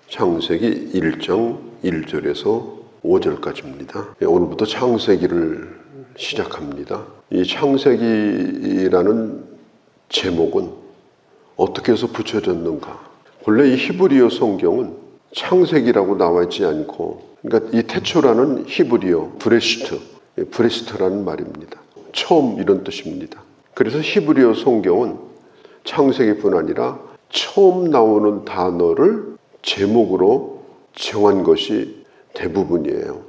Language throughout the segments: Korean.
창세기 1장 1절에서 5절까지입니다. 오늘부터 창세기를 시작합니다. 이 창세기라는 제목은 어떻게 해서 붙여졌는가? 원래 이 히브리어 성경은 창세기라고 나와 있지 않고, 그러니까 이 태초라는 히브리어 브레시트라는 말입니다. 처음 이런 뜻입니다. 그래서 히브리어 성경은 창세기뿐 아니라 처음 나오는 단어를 제목으로 정한 것이 대부분이에요.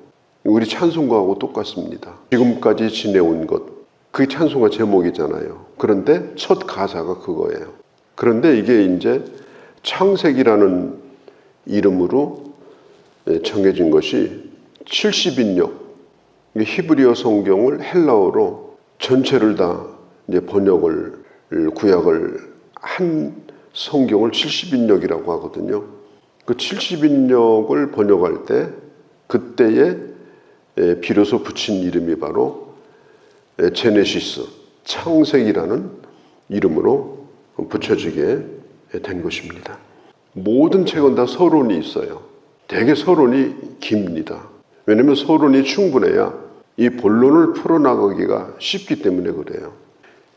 우리 찬송가하고 똑같습니다. 지금까지 지내온 것, 그게 찬송가 제목이잖아요. 그런데 첫 가사가 그거예요. 그런데 이게 이제 창세기라는 이름으로 정해진 것이 70인역, 히브리어 성경을 헬라어로 전체를 다 이제 구약을 한 성경을 70인역이라고 하거든요. 그 70인역을 번역할 때 그때에 비로소 붙인 이름이 바로 제네시스, 창세기라는 이름으로 붙여지게 된 것입니다. 모든 책은 다 서론이 있어요. 대개 서론이 깁니다. 왜냐하면 서론이 충분해야 이 본론을 풀어나가기가 쉽기 때문에 그래요.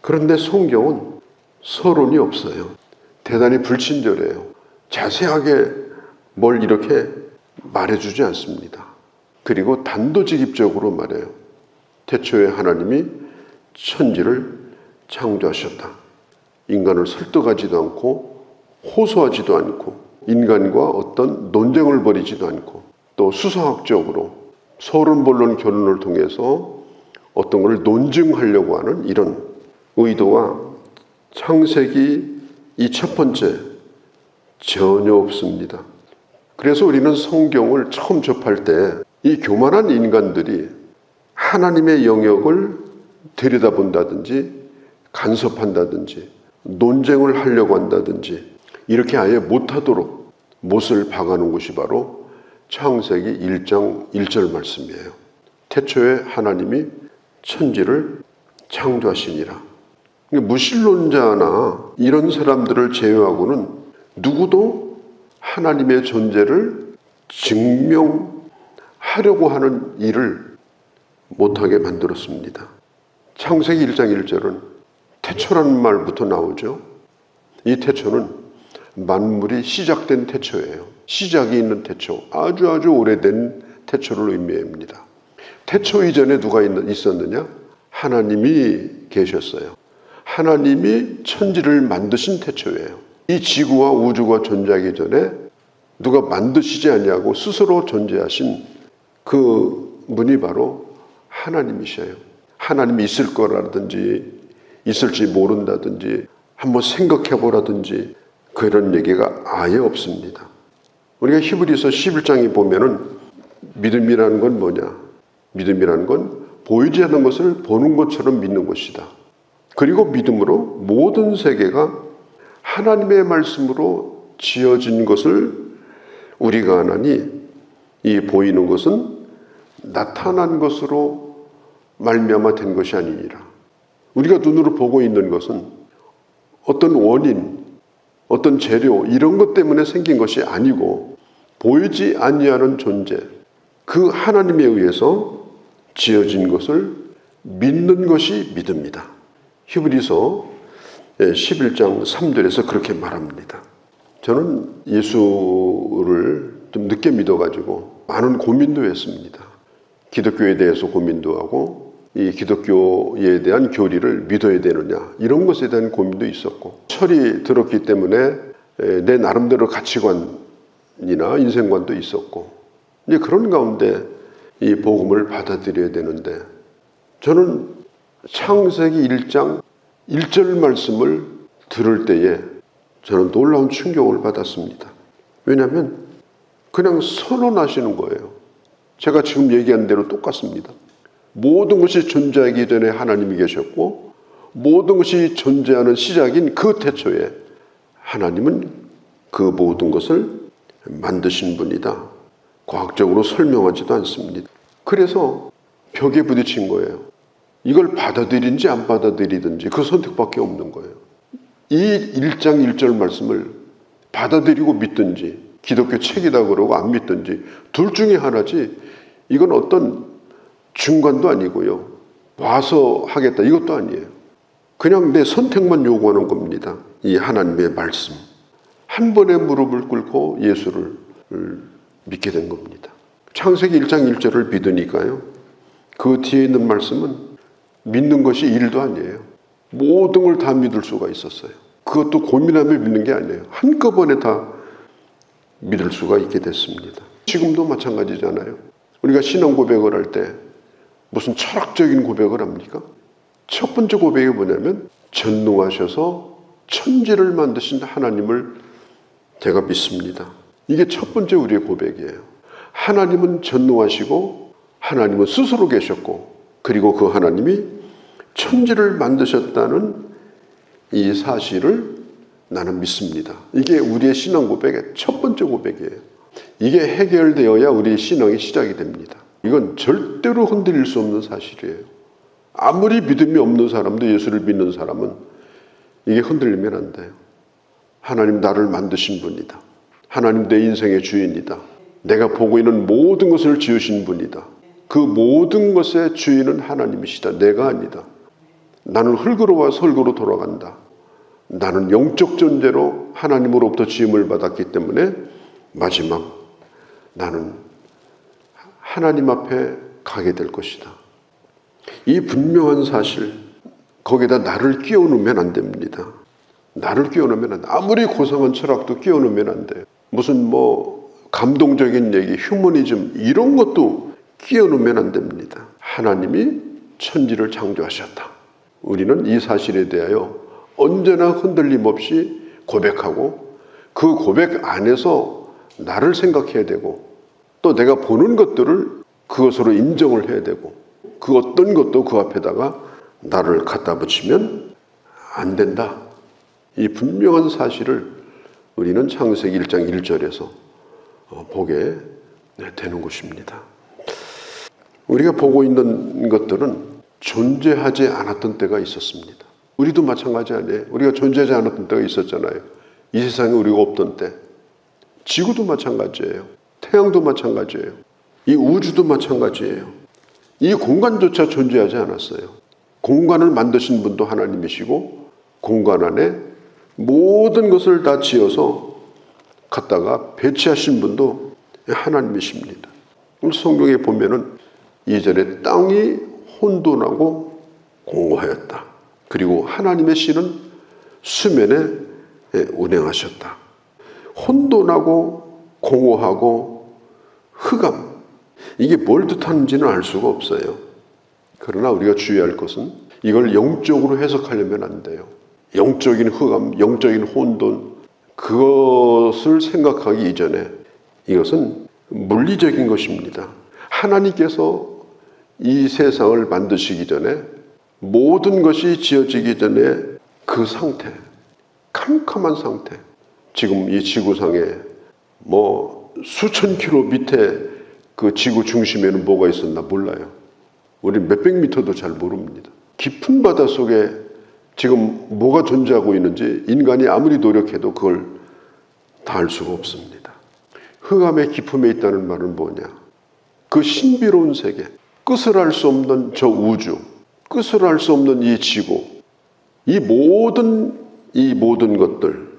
그런데 성경은 서론이 없어요. 대단히 불친절해요. 자세하게 뭘 이렇게 말해주지 않습니다. 그리고 단도직입적으로 말해요. 태초에 하나님이 천지를 창조하셨다. 인간을 설득하지도 않고 호소하지도 않고 인간과 어떤 논쟁을 벌이지도 않고 또 수사학적으로 서론본론 결론을 통해서 어떤 걸 논증하려고 하는 이런 의도와 창세기 이 첫 번째 전혀 없습니다. 그래서 우리는 성경을 처음 접할 때 이 교만한 인간들이 하나님의 영역을 들여다본다든지 간섭한다든지 논쟁을 하려고 한다든지 이렇게 아예 못하도록 못을 박아놓은 것이 바로 창세기 1장 1절 말씀이에요. 태초에 하나님이 천지를 창조하시니라. 무신론자나 이런 사람들을 제외하고는 누구도 하나님의 존재를 증명하려고 하는 일을 못하게 만들었습니다. 창세기 1장 1절은 태초라는 말부터 나오죠. 이 태초는 만물이 시작된 태초예요. 시작이 있는 태초, 아주 오래된 태초를 의미합니다. 태초 이전에 누가 있었느냐? 하나님이 계셨어요. 하나님이 천지를 만드신 태초예요. 이 지구와 우주가 존재하기 전에 누가 만드시지 않냐고 스스로 존재하신 그 분이 바로 하나님이셔요. 하나님이 있을 거라든지 있을지 모른다든지 한번 생각해 보라든지 그런 얘기가 아예 없습니다. 우리가 히브리서 11장에 보면은 믿음이라는 건 뭐냐? 믿음이라는 건 보이지 않는 것을 보는 것처럼 믿는 것이다. 그리고 믿음으로 모든 세계가 하나님의 말씀으로 지어진 것을 우리가 아나니 이 보이는 것은 나타난 것으로 말미암아 된 것이 아니니라. 우리가 눈으로 보고 있는 것은 어떤 원인, 어떤 재료 이런 것 때문에 생긴 것이 아니고 보이지 아니하는 존재, 그 하나님에 의해서 지어진 것을 믿는 것이 믿음이다. 히브리서 11장 3절에서 그렇게 말합니다. 저는 예수를 좀 늦게 믿어가지고 많은 고민도 했습니다. 기독교에 대해서 고민도 하고 이 기독교에 대한 교리를 믿어야 되느냐 이런 것에 대한 고민도 있었고 철이 들었기 때문에 내 나름대로 가치관이나 인생관도 있었고 이제 그런 가운데 이 복음을 받아들여야 되는데 저는 창세기 1장 1절 말씀을 들을 때에 저는 놀라운 충격을 받았습니다. 왜냐하면 그냥 선언하시는 거예요. 제가 지금 얘기한 대로 똑같습니다. 모든 것이 존재하기 전에 하나님이 계셨고 모든 것이 존재하는 시작인 그 태초에 하나님은 그 모든 것을 만드신 분이다. 과학적으로 설명하지도 않습니다. 그래서 벽에 부딪힌 거예요. 이걸 받아들인지 안 받아들이든지 그 선택밖에 없는 거예요. 이 1장 1절 말씀을 받아들이고 믿든지 기독교 책이다 그러고 안 믿든지 둘 중에 하나지, 이건 어떤 중간도 아니고요. 와서 하겠다 이것도 아니에요. 그냥 내 선택만 요구하는 겁니다. 이 하나님의 말씀. 한 번에 무릎을 꿇고 예수를 믿게 된 겁니다. 창세기 1장 1절을 믿으니까요. 그 뒤에 있는 말씀은 믿는 것이 일도 아니에요. 모든 걸 다 믿을 수가 있었어요. 그것도 고민하며 믿는 게 아니에요. 한꺼번에 다 믿을 수가 있게 됐습니다. 지금도 마찬가지잖아요. 우리가 신앙 고백을 할 때 무슨 철학적인 고백을 합니까? 첫 번째 고백이 뭐냐면 전능하셔서 천지를 만드신 하나님을 제가 믿습니다. 이게 첫 번째 우리의 고백이에요. 하나님은 전능하시고 하나님은 스스로 계셨고 그리고 그 하나님이 천지를 만드셨다는 이 사실을 나는 믿습니다. 이게 우리의 신앙 고백의 첫 번째 고백이에요. 이게 해결되어야 우리의 신앙이 시작이 됩니다. 이건 절대로 흔들릴 수 없는 사실이에요. 아무리 믿음이 없는 사람도 예수를 믿는 사람은 이게 흔들리면 안 돼요. 하나님 나를 만드신 분이다. 하나님 내 인생의 주인이다. 내가 보고 있는 모든 것을 지으신 분이다. 그 모든 것의 주인은 하나님이시다. 내가 아니다. 나는 흙으로 와서 흙으로 돌아간다. 나는 영적 존재로 하나님으로부터 지음을 받았기 때문에 마지막 나는 하나님 앞에 가게 될 것이다. 이 분명한 사실, 거기다 나를 끼워 넣으면 안 됩니다. 나를 끼워 넣으면 안 돼. 아무리 고상한 철학도 끼워 넣으면 안 돼요. 무슨 감동적인 얘기, 휴머니즘 이런 것도 끼워 넣으면 안 됩니다. 하나님이 천지를 창조하셨다. 우리는 이 사실에 대하여 언제나 흔들림 없이 고백하고 그 고백 안에서 나를 생각해야 되고 또 내가 보는 것들을 그것으로 인정을 해야 되고 그 어떤 것도 그 앞에다가 나를 갖다 붙이면 안 된다. 이 분명한 사실을 우리는 창세기 1장 1절에서 보게 되는 것입니다. 우리가 보고 있는 것들은 존재하지 않았던 때가 있었습니다. 우리도 마찬가지 아니에요. 우리가 존재하지 않았던 때가 있었잖아요. 이 세상에 우리가 없던 때. 지구도 마찬가지예요. 태양도 마찬가지예요. 이 우주도 마찬가지예요. 이 공간조차 존재하지 않았어요. 공간을 만드신 분도 하나님이시고 공간 안에 모든 것을 다 지어서 갖다가 배치하신 분도 하나님이십니다. 성경에 보면은 2절에 땅이 혼돈하고 공허하였다. 그리고 하나님의 신은 수면에 운행하셨다. 혼돈하고 공허하고 흑암, 이게 뭘 뜻하는지는 알 수가 없어요. 그러나 우리가 주의할 것은 이걸 영적으로 해석하려면 안 돼요. 영적인 흑암, 영적인 혼돈, 그것을 생각하기 이전에 이것은 물리적인 것입니다. 하나님께서 이 세상을 만드시기 전에 모든 것이 지어지기 전에 그 상태, 캄캄한 상태, 지금 이 지구상에 수천 킬로 밑에 그 지구 중심에는 뭐가 있었나 몰라요. 우리 몇백 미터도 잘 모릅니다. 깊은 바다 속에 지금 뭐가 존재하고 있는지 인간이 아무리 노력해도 그걸 다 알 수가 없습니다. 흑암의 깊음에 있다는 말은 뭐냐? 그 신비로운 세계, 끝을 알 수 없는 저 우주, 끝을 알 수 없는 이 지구, 이 모든 것들,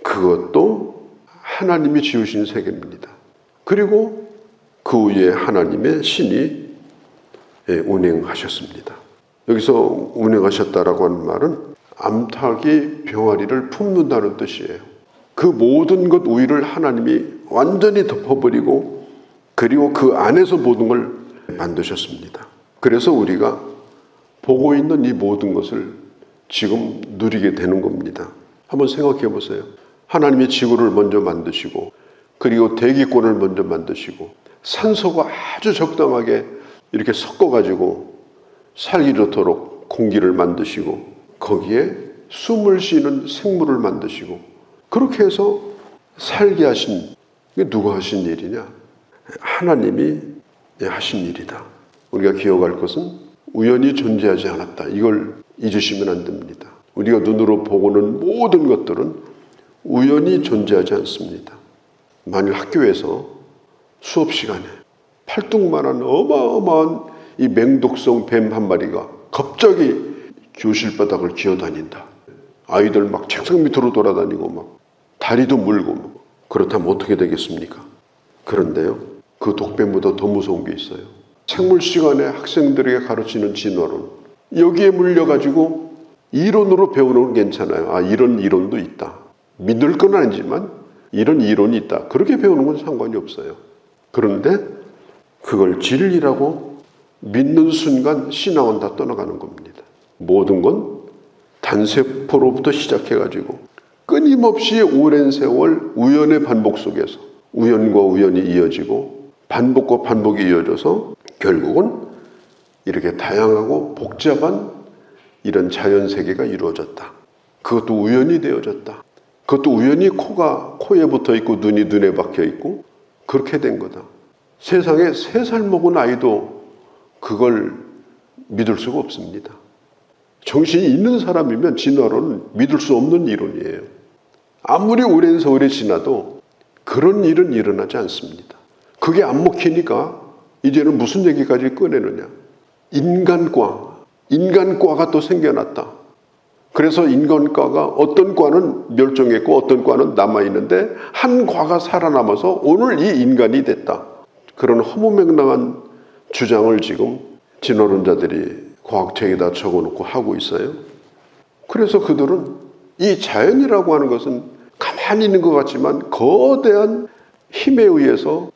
그것도 하나님이 지으신 세계입니다. 그리고 그 위에 하나님의 신이 운행하셨습니다. 여기서 운행하셨다라고 하는 말은 암탉이 병아리를 품는다는 뜻이에요. 그 모든 것 위를 하나님이 완전히 덮어버리고 그리고 그 안에서 모든 걸 만드셨습니다. 그래서 우리가 보고 있는 이 모든 것을 지금 누리게 되는 겁니다. 한번 생각해 보세요. 하나님이 지구를 먼저 만드시고 그리고 대기권을 먼저 만드시고 산소가 아주 적당하게 이렇게 섞어가지고 살기 좋도록 공기를 만드시고 거기에 숨을 쉬는 생물을 만드시고 그렇게 해서 살게 하신, 이게 누가 하신 일이냐? 하나님이 하신 일이다. 우리가 기억할 것은 우연히 존재하지 않았다. 이걸 잊으시면 안 됩니다. 우리가 눈으로 보고는 모든 것들은 우연히 존재하지 않습니다. 만일 학교에서 수업 시간에 팔뚝만한 어마어마한 이 맹독성 뱀 한 마리가 갑자기 교실 바닥을 기어다닌다. 아이들 막 책상 밑으로 돌아다니고 막 다리도 물고 막. 그렇다면 어떻게 되겠습니까? 그런데요, 그 독뱀보다 더 무서운 게 있어요. 생물 시간에 학생들에게 가르치는 진화론, 여기에 물려가지고 이론으로 배우는 건 괜찮아요. 아, 이런 이론도 있다. 믿을 건 아니지만 이런 이론이 있다. 그렇게 배우는 건 상관이 없어요. 그런데 그걸 진리라고 믿는 순간 신앙은 다 떠나가는 겁니다. 모든 건 단세포로부터 시작해가지고 끊임없이 오랜 세월 우연의 반복 속에서 우연과 우연이 이어지고 반복과 반복이 이어져서 결국은 이렇게 다양하고 복잡한 이런 자연세계가 이루어졌다. 그것도 우연히 되어졌다. 그것도 우연히 코가 코에 붙어 있고 눈이 눈에 박혀 있고 그렇게 된 거다. 세상에 3살 먹은 아이도 그걸 믿을 수가 없습니다. 정신이 있는 사람이면 진화론은 믿을 수 없는 이론이에요. 아무리 오랜 세월이 지나도 그런 일은 일어나지 않습니다. 그게 안 먹히니까 이제는 무슨 얘기까지 꺼내느냐. 인간과가 또 생겨났다. 그래서 인간과가 어떤 과는 멸종했고 어떤 과는 남아있는데 한 과가 살아남아서 오늘 이 인간이 됐다. 그런 허무맹랑한 주장을 지금 진화론자들이 과학책에다 적어놓고 하고 있어요. 그래서 그들은 이 자연이라고 하는 것은 가만히 있는 것 같지만 거대한 힘에 의해서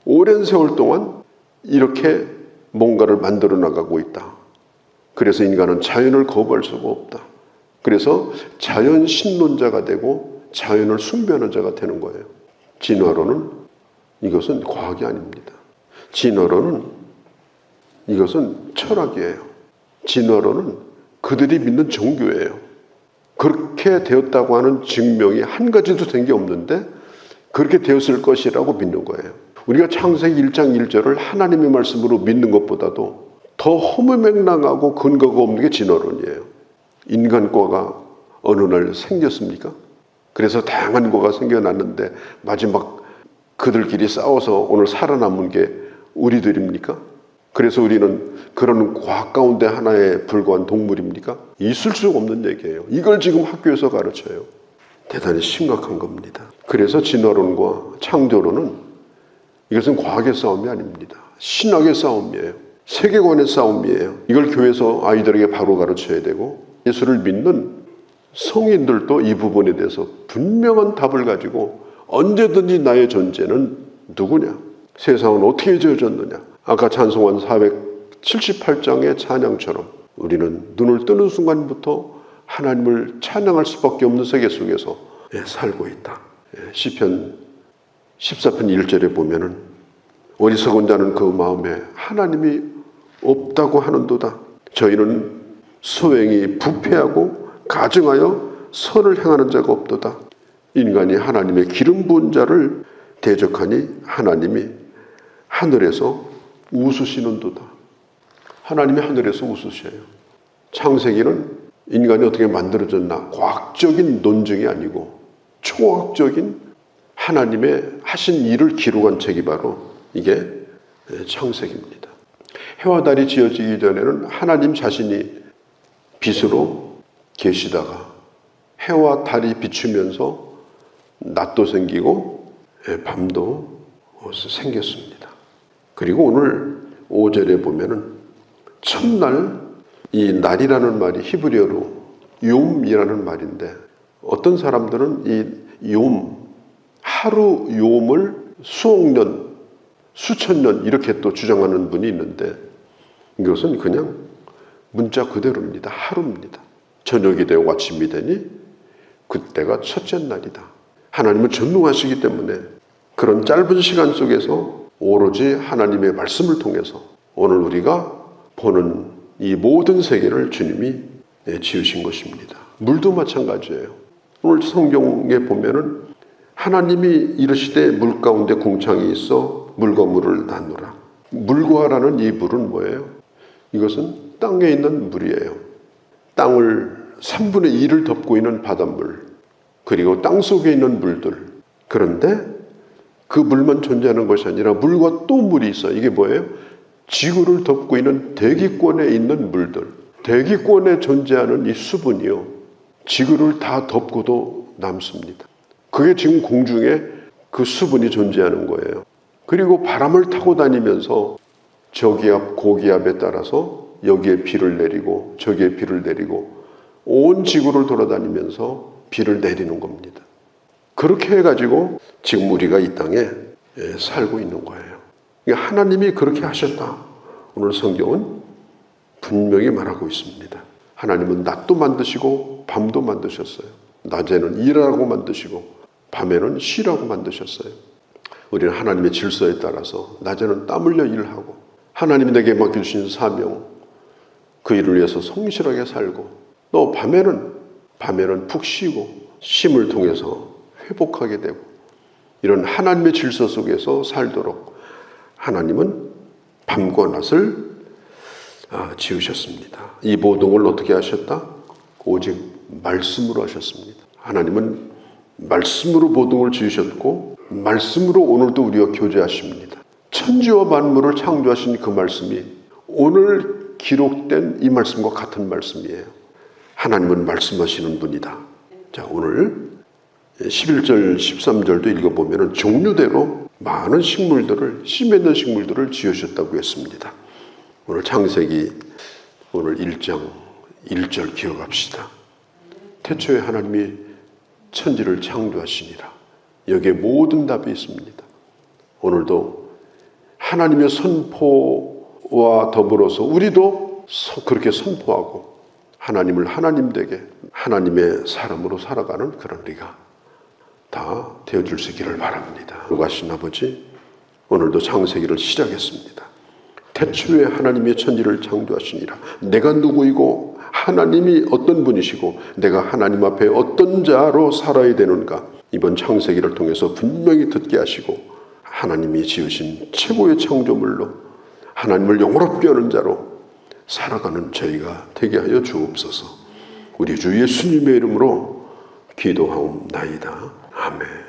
오랜 세월 동안 이렇게 뭔가를 만들어 나가고 있다. 그래서 인간은 자연을 거부할 수가 없다. 그래서 자연 신론자가 되고 자연을 숭배하는 자가 되는 거예요. 진화론은 이것은 과학이 아닙니다. 진화론은 이것은 철학이에요. 진화론은 그들이 믿는 종교예요. 그렇게 되었다고 하는 증명이 한 가지도 된 게 없는데 그렇게 되었을 것이라고 믿는 거예요. 우리가 창세기 1장 1절을 하나님의 말씀으로 믿는 것보다도 더 허무맹랑하고 근거가 없는 게 진화론이에요. 인간과가 어느 날 생겼습니까? 그래서 다양한 과가 생겨났는데 마지막 그들끼리 싸워서 오늘 살아남은 게 우리들입니까? 그래서 우리는 그런 과학 가운데 하나에 불과한 동물입니까? 있을 수 없는 얘기예요. 이걸 지금 학교에서 가르쳐요. 대단히 심각한 겁니다. 그래서 진화론과 창조론은 이것은 과학의 싸움이 아닙니다. 신학의 싸움이에요. 세계관의 싸움이에요. 이걸 교회에서 아이들에게 바로 가르쳐야 되고 예수를 믿는 성인들도 이 부분에 대해서 분명한 답을 가지고 언제든지 나의 존재는 누구냐? 세상은 어떻게 지어졌느냐? 아까 찬송한 478장의 찬양처럼 우리는 눈을 뜨는 순간부터 하나님을 찬양할 수밖에 없는 세계 속에서 살고 있다. 시편 14편 1절에 보면은 어리석은 자는 그 마음에 하나님이 없다고 하는도다. 저희는 소행이 부패하고 가증하여 선을 행하는 자가 없도다. 인간이 하나님의 기름 부은 자를 대적하니 하나님이 하늘에서 웃으시는도다. 하나님이 하늘에서 웃으셔요. 창세기는 인간이 어떻게 만들어졌나 과학적인 논증이 아니고 초학적인 하나님의 하신 일을 기록한 책이 바로 이게 창세기입니다. 해와 달이 지어지기 전에는 하나님 자신이 빛으로 계시다가 해와 달이 비추면서 낮도 생기고 밤도 생겼습니다. 그리고 오늘 5절에 보면은 첫날 이 날이라는 말이 히브리어로 욤이라는 말인데 어떤 사람들은 이 욤, 하루 욤을 수억 년, 수천 년 이렇게 또 주장하는 분이 있는데 이것은 그냥 문자 그대로입니다. 하루입니다. 저녁이 되고 아침이 되니 그때가 첫째 날이다. 하나님은 전능하시기 때문에 그런 짧은 시간 속에서 오로지 하나님의 말씀을 통해서 오늘 우리가 보는 이 모든 세계를 주님이 지으신 것입니다. 물도 마찬가지예요. 오늘 성경에 보면은 하나님이 이르시되 물 가운데 궁창이 있어 물과 물을 나누라. 물과라는 이 물은 뭐예요? 이것은 땅에 있는 물이에요. 땅을 3분의 2를 덮고 있는 바닷물, 그리고 땅 속에 있는 물들. 그런데 그 물만 존재하는 것이 아니라 물과 또 물이 있어요. 이게 뭐예요? 지구를 덮고 있는 대기권에 있는 물들, 대기권에 존재하는 이 수분이요, 지구를 다 덮고도 남습니다. 그게 지금 공중에 그 수분이 존재하는 거예요. 그리고 바람을 타고 다니면서 저기압, 고기압에 따라서 여기에 비를 내리고 저기에 비를 내리고 온 지구를 돌아다니면서 비를 내리는 겁니다. 그렇게 해가지고 지금 우리가 이 땅에 살고 있는 거예요. 하나님이 그렇게 하셨다. 오늘 성경은 분명히 말하고 있습니다. 하나님은 낮도 만드시고 밤도 만드셨어요. 낮에는 일하라고 만드시고 밤에는 쉬라고 만드셨어요. 우리는 하나님의 질서에 따라서 낮에는 땀 흘려 일하고 하나님이 내게 맡겨주신 사명, 그 일을 위해서 성실하게 살고, 또 밤에는 푹 쉬고 쉼을 통해서 회복하게 되고, 이런 하나님의 질서 속에서 살도록 하나님은 밤과 낮을 지으셨습니다. 이 모든 어떻게 하셨다? 오직 말씀으로 하셨습니다. 하나님은 말씀으로 모든 걸 지으셨고 말씀으로 오늘도 우리와 교제하십니다. 천지와 만물을 창조하신 그 말씀이 오늘 기록된 이 말씀과 같은 말씀이에요. 하나님은 말씀하시는 분이다. 자, 오늘 11절 13절도 읽어보면 종류대로 많은 식물들을, 씨 맺는 식물들을 지으셨다고 했습니다. 오늘 창세기 오늘 1장 1절 기억합시다. 태초에 하나님이 천지를 창조하시니라. 여기에 모든 답이 있습니다. 오늘도 하나님의 선포와 더불어서 우리도 그렇게 선포하고 하나님을 하나님 되게 하나님의 사람으로 살아가는 그런 우리가 다 되어줄 수 있기를 바랍니다. 거룩하신 아버지, 오늘도 창세기를 시작했습니다. 태초에 하나님이 천지를 창조하시니라. 내가 누구이고 하나님이 어떤 분이시고 내가 하나님 앞에 어떤 자로 살아야 되는가, 이번 창세기를 통해서 분명히 듣게 하시고 하나님이 지으신 최고의 창조물로 하나님을 영원롭게 하는 자로 살아가는 저희가 되게 하여 주옵소서. 우리 주 예수님의 이름으로 기도하옵나이다. 아멘.